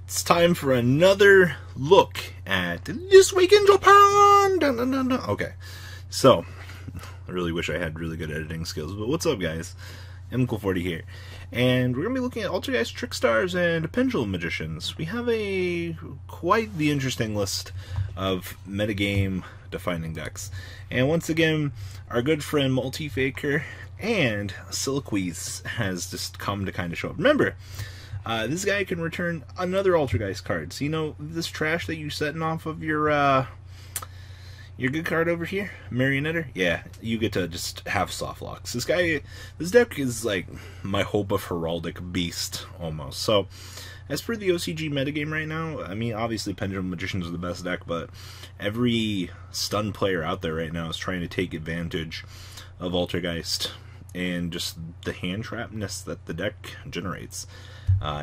It's time for another look at This Week in Japan! Dun, dun, dun, dun. Okay, so, I really wish I had really good editing skills, but what's up, guys? MCool40 here, and we're going to be looking at Altergeist, Trickstars, and Pendulum Magicians. We have quite the interesting list of metagame defining decks. And once again, our good friend Multi-Faker and Siliquies has just come to kind of show up. Remember, this guy can return another Altergeist card. So, you know, this trash that you're setting off of your good card over here, Marionetter? Yeah, you get to just have soft locks. This deck is like my Hope of Heraldic Beast, almost. So, as per the OCG metagame right now, I mean, obviously Pendulum Magicians are the best deck, but every stun player out there right now is trying to take advantage of Altergeist and just the hand trapness that the deck generates.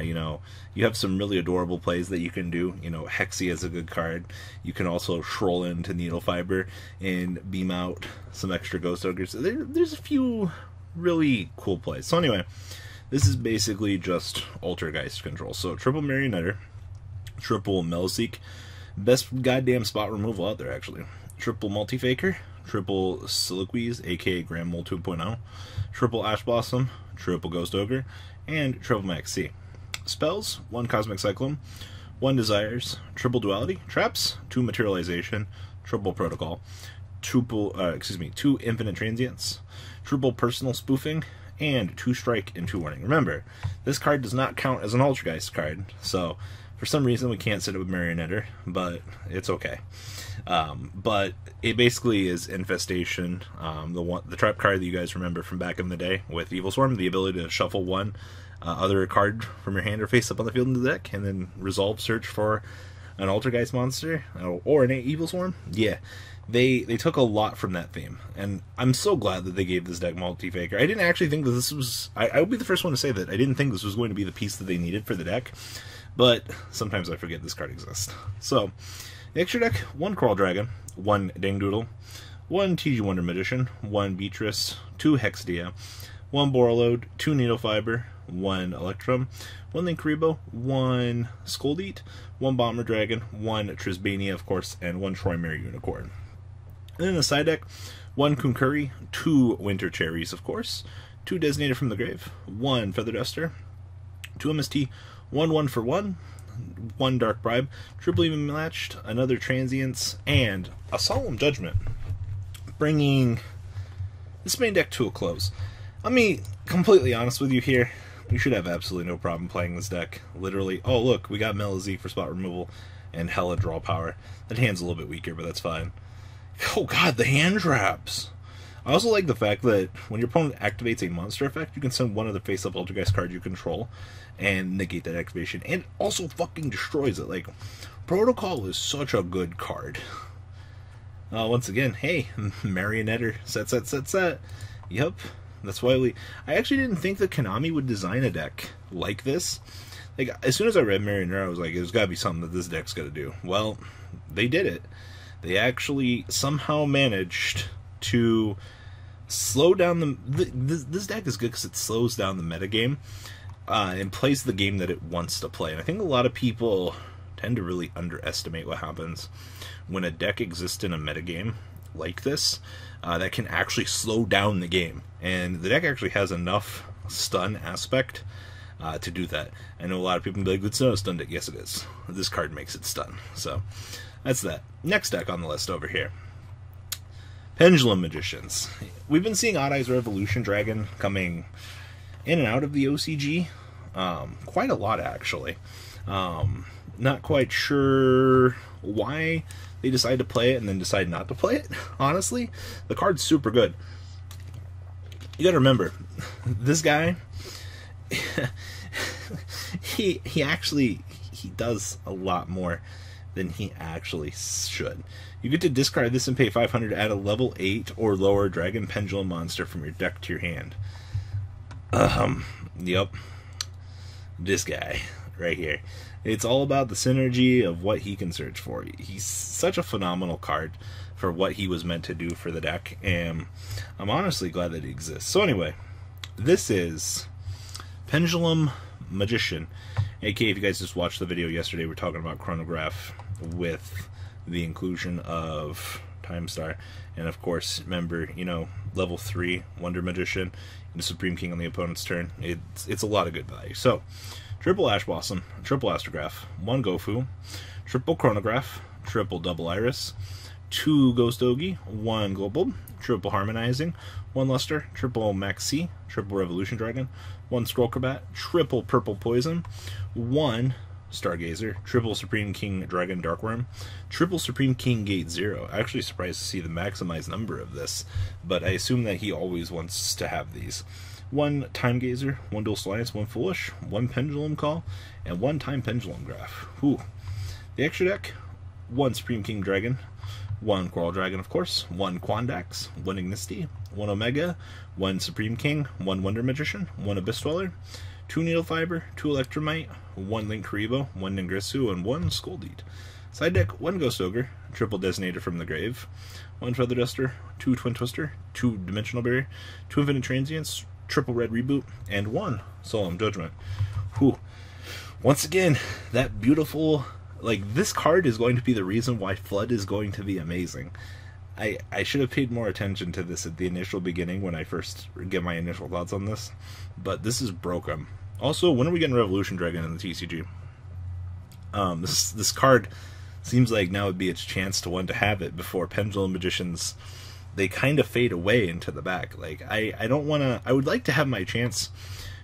You know, you have some really adorable plays that you can do. You know, Hexy is a good card. You can also Shroll into Needle Fiber and beam out some extra Ghost Ogres. There's a few really cool plays. So anyway, this is basically just Altergeist control. So triple Marionetter, triple Melseek, best goddamn spot removal out there actually. Triple Multi-Faker, triple Siliquies, aka Grand Mole 2.0, triple Ash Blossom, triple Ghost Ogre, and triple Max C. Spells, 1 Cosmic Cyclone, 1 Desires, triple Duality, Traps, 2 Materialization, triple Protocol, 2 Infinite Transients, triple Personal Spoofing, and 2 Strike and 2 Warning. Remember, this card does not count as an Altergeist card, so for some reason we can't set it with Marionetter, but it's okay. But it basically is Infestation, the trap card that you guys remember from back in the day with Evil Swarm, the ability to shuffle one other card from your hand or face up on the field into the deck, and then resolve search for an Altergeist monster or an Evil Swarm. Yeah, they took a lot from that theme, and I'm so glad that they gave this deck Multi-Faker. I didn't actually think that this was... I would be the first one to say that I didn't think this was going to be the piece that they needed for the deck, but sometimes I forget this card exists. So, the extra deck, 1 Coral Dragon, 1 Dangdoodle, 1 TG Wonder Magician, 1 Beatrice, 2 Hexdia, 1 Borreload, 2 Needle Fiber, 1 Electrum, 1 Linkuriboh, 1 Scoldite, 1 Bomber Dragon, 1 Trisbania, of course, and 1 Troymere Unicorn. And then the side deck, 1 Kunkuri, 2 Winter Cherries, of course, 2 Designated from the Grave, 1 Feather Duster, 2 MST, 1 for 1, 1 Dark Bribe, triple even matched, another Transience, and a Solemn Judgment, bringing this main deck to a close. Let me completely honest with you here. You should have absolutely no problem playing this deck. Literally, oh look, we got Melazek for spot removal and hella draw power. That hand's a little bit weaker, but that's fine. Oh god, the hand traps! I also like the fact that when your opponent activates a monster effect, you can send one of the face-up Altergeist cards you control and negate that activation, and it also fucking destroys it. Like, Protocol is such a good card. Once again, hey, Marionetter, set. Yep, that's why I actually didn't think that Konami would design a deck like this. Like, as soon as I read Marionetter, I was like, there's gotta be something that this deck's gotta do. Well, they did it. They actually somehow managed to slow down this deck is good because it slows down the metagame and plays the game that it wants to play. And I think a lot of people tend to really underestimate what happens when a deck exists in a metagame like this that can actually slow down the game. And the deck actually has enough stun aspect to do that. I know a lot of people can be like, it's not a stun deck. Yes, it is. This card makes it stun. So that's that. Next deck on the list over here, Pendulum Magicians. We've been seeing Odd Eyes Revolution Dragon coming in and out of the OCG quite a lot, actually. Not quite sure why they decide to play it and then decide not to play it, honestly. The card's super good. You gotta remember, this guy, he does a lot more than he actually should. You get to discard this and pay 500, add a level 8 or lower Dragon Pendulum monster from your deck to your hand. Yep. This guy right here. It's all about the synergy of what he can search for. He's such a phenomenal card for what he was meant to do for the deck, and I'm honestly glad that he exists. So anyway, this is Pendulum Magician. aka, if you guys just watched the video yesterday, we're talking about Chronograph with the inclusion of Time Star. And of course, remember, you know, level 3 Wonder Magician, the Supreme King on the opponent's turn. It's a lot of good value. So, triple Ash Blossom, triple Astrograph, 1 Gofu, triple Chronograph, triple Double Iris, 2 Ghost Ogi, 1 Global, triple Harmonizing, 1 Luster, triple Maxi, triple Revolution Dragon, 1 Scrollcrabat, triple Purple Poison, 1 Stargazer, triple Supreme King Dragon Darkworm, triple Supreme King Gate 0. Actually surprised to see the maximized number of this, but I assume that he always wants to have these. 1 Time Gazer, 1 Dual Alliance, 1 Foolish, 1 Pendulum Call, and 1 Time Pendulum Graph. Whew. The extra deck, 1 Supreme King Dragon, 1 Coral Dragon, of course, 1 Quandax, 1 Ignisty, 1 Omega, 1 Supreme King, 1 Wonder Magician, 1 Abyss Dweller, 2 Needle Fiber, 2 Electromite, 1 Link Karibo, 1 Ningirsu, and 1 Skoldeed. Side deck, 1 Ghost Ogre, triple Designator from the Grave, 1 Feather Duster, 2 Twin Twister, 2 Dimensional Barrier, 2 Infinite Transients, triple Red Reboot, and 1 Solemn Judgment. Whew. Once again, that beautiful, like, this card is going to be the reason why Flood is going to be amazing. I should have paid more attention to this at the initial beginning when I first get my initial thoughts on this, but this is broken. Also, when are we getting Revolution Dragon in the TCG? This card seems like now would be its chance to have it before Pendulum Magicians, they kind of fade away into the back. Like, I don't want to, I would like to have my chance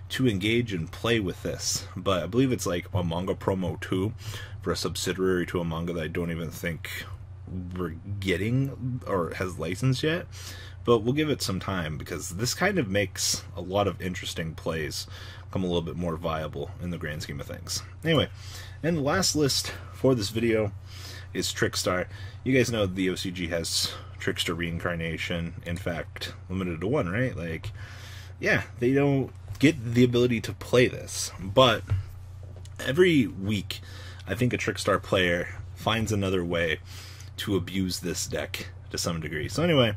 to engage and play with this, but I believe it's like a manga promo 2 for a subsidiary to a manga that I don't even think we're getting or has licensed yet, but we'll give it some time because this kind of makes a lot of interesting plays come a little bit more viable in the grand scheme of things. Anyway, and the last list for this video is Trickstar. You guys know the OCG has Trickster Reincarnation, in fact, limited to 1, right? Like, yeah, they don't get the ability to play this, but every week I think a Trickstar player finds another way to abuse this deck to some degree. So anyway,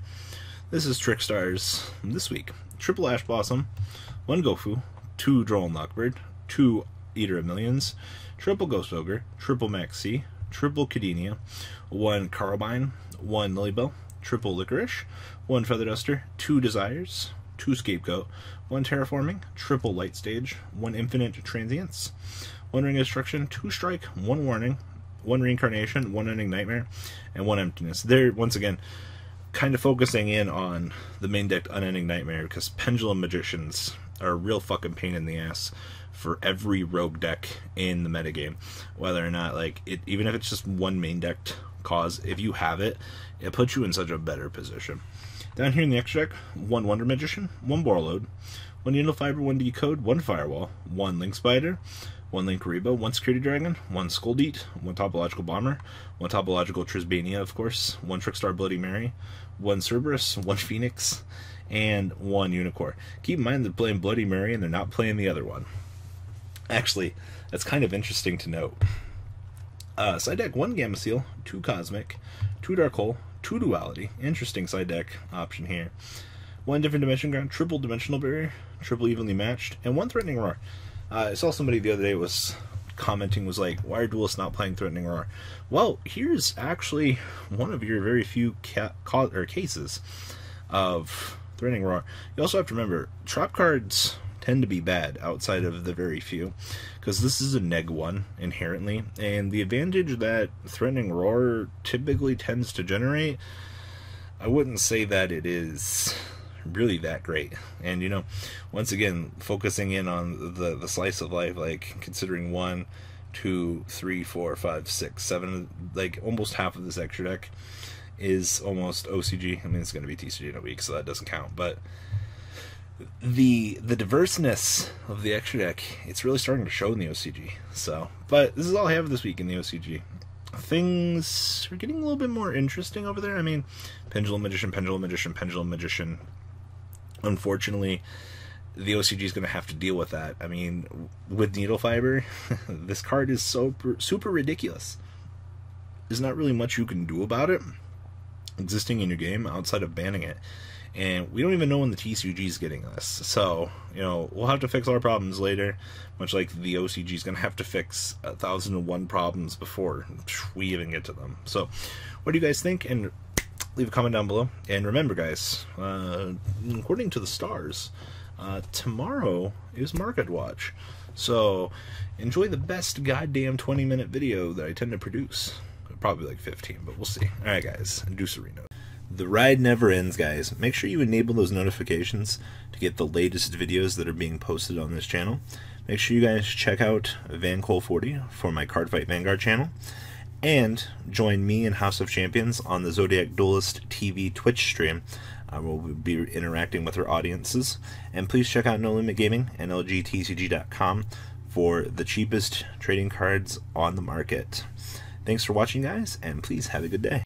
this is Trickstars this week. Triple Ash Blossom, 1 Gofu, 2 Droll and Lockbird, 2 Eater of Millions, triple Ghost Ogre, triple Maxi, triple Cadenia, 1 Carbine, 1 Lilybell, triple Licorice, 1 Feather Duster, 2 Desires, 2 Scapegoat, 1 Terraforming, triple Light Stage, 1 Infinite Transients, 1 Ring of Destruction, 2 Strike, 1 Warning, 1 Reincarnation, 1 Ending Nightmare, and 1 Emptiness. They're, once again, kind of focusing in on the main deck Unending Nightmare because Pendulum Magicians are a real fucking pain in the ass for every rogue deck in the metagame. Whether or not, like, even if it's just one main decked cause, if you have it, it puts you in such a better position. Down here in the extra deck, 1 Wonder Magician, 1 Borload, 1 Needle Fiber, 1 Decode, 1 Firewall, 1 Link Spider, 1 Link Karibo, 1 Security Dragon, 1 Skoldeed, 1 Topological Bomber, 1 Topological Trisbania, of course, 1 Trickstar Bloody Mary, 1 Cerberus, 1 Phoenix, and 1 Unicorn. Keep in mind they're playing Bloody Mary and they're not playing the other one. Actually, that's kind of interesting to note. Side deck, 1 Gamma Seal, 2 Cosmic, 2 Dark Hole, 2 Duality. Interesting side deck option here. 1 Different Dimension Ground, triple Dimensional Barrier, triple Evenly Matched, and 1 Threatening Roar. I saw somebody the other day was commenting, was like, why are duelists not playing Threatening Roar? Well, here's actually one of your very few cases of Threatening Roar. You also have to remember, trap cards tend to be bad outside of the very few, because this is a neg 1 inherently, and the advantage that Threatening Roar typically tends to generate, I wouldn't say that it is really that great. And, you know, once again, focusing in on the slice of life, like considering 1, 2, 3, 4, 5, 6, 7, like almost half of this extra deck is almost OCG. I mean, it's going to be TCG in a week, so that doesn't count, but the diverseness of the extra deck, it's really starting to show in the OCG. So, but this is all I have this week in the OCG. Things are getting a little bit more interesting over there. I mean, Pendulum Magician, Pendulum Magician, Pendulum Magician. Unfortunately, the OCG is going to have to deal with that. I mean, with Needle Fiber, this card is so super ridiculous. There's not really much you can do about it existing in your game outside of banning it. and we don't even know when the TCG is getting us. So, you know, we'll have to fix our problems later, much like the OCG is going to have to fix 1,001 problems before we even get to them. So, what do you guys think? And leave a comment down below. And remember, guys, according to the stars, tomorrow is Market Watch. So, enjoy the best goddamn 20-minute video that I tend to produce. Probably like 15, but we'll see. Alright, guys, do Sereno. The ride never ends, guys. Make sure you enable those notifications to get the latest videos that are being posted on this channel. Make sure you guys check out VanCole40 for my Cardfight Vanguard channel. And join me and House of Champions on the Zodiac Duelist TV Twitch stream. We'll be interacting with our audiences. And please check out No Limit Gaming and LGTCG.com for the cheapest trading cards on the market. Thanks for watching, guys, and please have a good day.